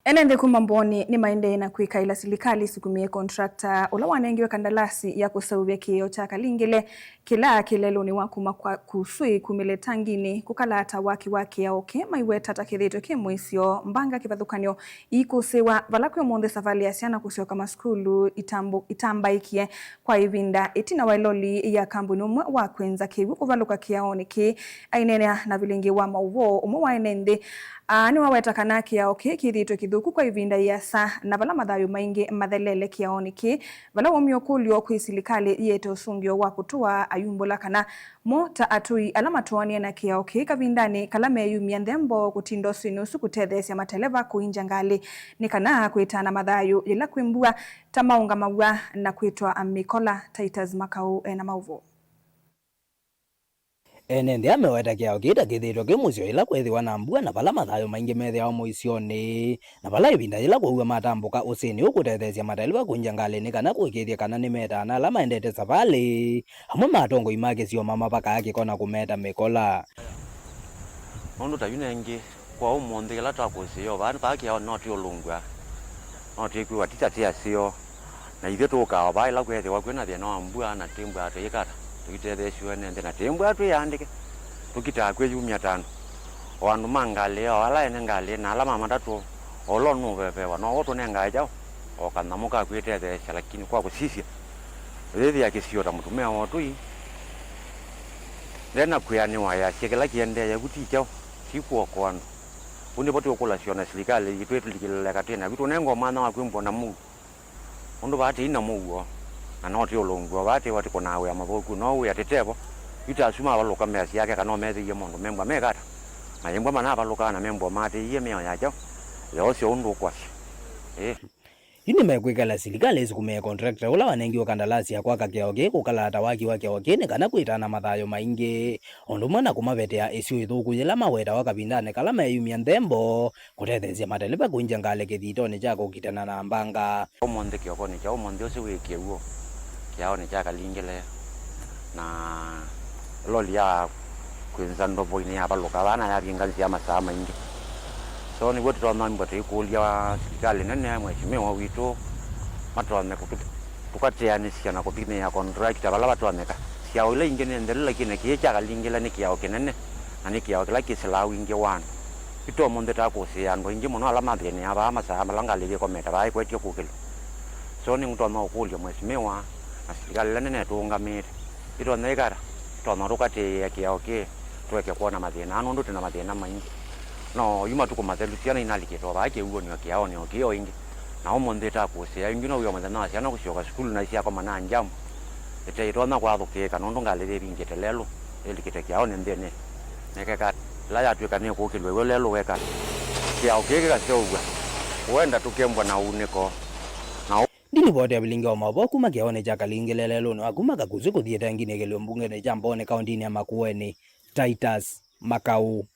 Enende kumamboni ni maende na kuika ila silikali sikumie kontrakta ula wanengiwe kandalasi ya kusawia kiyo cha Kalingile kila kilelo ni wakuma kwa kusui kumile tangini kukalata waki ya oke maiwe tata kithito kimwisio mbanga kipathukanyo ikusiwa valakwe monde safali ya siana kusio kama skulu itamba ikie kwa ivinda itina wailoli ya kambuni umwe wa kwenza kiwu kuvaluka kiaoni ki ainenea na vilingi wa mauvo umwe wa enende ni waweta kanaki ya oke kithito kithuku kwa ivinda yasa na vala mathayo maingi mathelele kiaoni ki vala womio kulio kwi silikali yete usungio wa kutua ayumbola kana mota atui alama tuania na kiao ki kavindani kalame yumia nthembo kutindo sinusu kutethesia mateleva kuinja ngali ni kana kuitana mathayo ila kwimbua tamaunga maua na kuitwa Mikola Titus Makau na mauvo Enende ameweta kiao kita kithito kimusio ila kwithiwa na mbua na vala mathayo maingi methia muisioni na vala ivinda ila kuwa matambuka usini ukutethesia matelewa kuinja ngali kana kuikithia kana ni metana ala maendete safari hamwe matongo imake sio mama paka yake kona kumeta Mikola Ondo tayunengi kwa umonde ila takusio vani paki yao noti ulungwa noti kuwa titatia sio na ithe tukawa vai la kwethiwa kwina thina wa mbua na timbu ate ikata tukitethesiwa nende na timbu atu yandike tukita kwe yumia tano wandu mangali wala ene ngali na alama matatu olo nuvepewa no wotu nenga jao okanamuka kwitethesia lakini kwa kusisia rithi yakisio ta mutumia wotu yi ndena kuyani waya shekela kiende ya kutichao sikuo kwandu undi poti okula siona silikali itwetu likileka tena vitu nengo mwana wa kwimbo na mu undu bati ina muwo na noti olongwa bati wati konawe amaboku no we atetevo ita asuma baloka mesi yake kana mezi yemondo memba megata mayembo mana baloka na membo mate yemeo yacho yose undu kwasi ini mekwikala silikali isikumie kontrakta ula wanengiwe kandalasi ya kwaka kiaoke kukalata waki okene kana kuitana mathayo maingi ondu mwana kumavetea isio ithuku ila maweta wakavindane kala meyumia nthembo kutethesia matelepa kuinja ngali kithitoni cha kukitana na mbanga omonde kiokoni cha omonde usi wikie uo kiaoni cha Kalingile na loli ya kwenza ndobo ini ya baluka bana ya vinganzi ya masaa maingi so ni wote twana mbote ikulia silikali nene mheshimiwa wito matwana tukatianisia na kupime ya contract bala batwaneka sia ole ingene ndele lakini kicha Kalingile ni kiao kinene na ni kiao kila kisilawi inge wan ito monde ta ko se ando inge mono ala madene aba masa malanga lele kometa bai kwetyo kukilo so ni mtwana ukulia mheshimiwa na silikali nene tuungamire ito ndegara twana rukate ya kiao ke tuweke kuona madena anu ndo tena madena maingi no yuma tuko mathelusiana inaliketwa bake ugo ni wakiao ni okio ingi na omonde ta kusia ingi no uyo madana siana kushoka skulu na isia kama na njam ete itona kwa thukeka no ndonga lele bingete lelo elikete kiao ni ndene nekeka la ya tweka ni ko kilwe lelo weka kiao keke ka sio uga wenda tukembwa na uniko ndini bote ya bilingi wa maboku makiaone cha Kalingile lelo no akumaka kuzuko thieta ngine kelio mbunge ne jambone kaundini ya Makueni Titus Makau.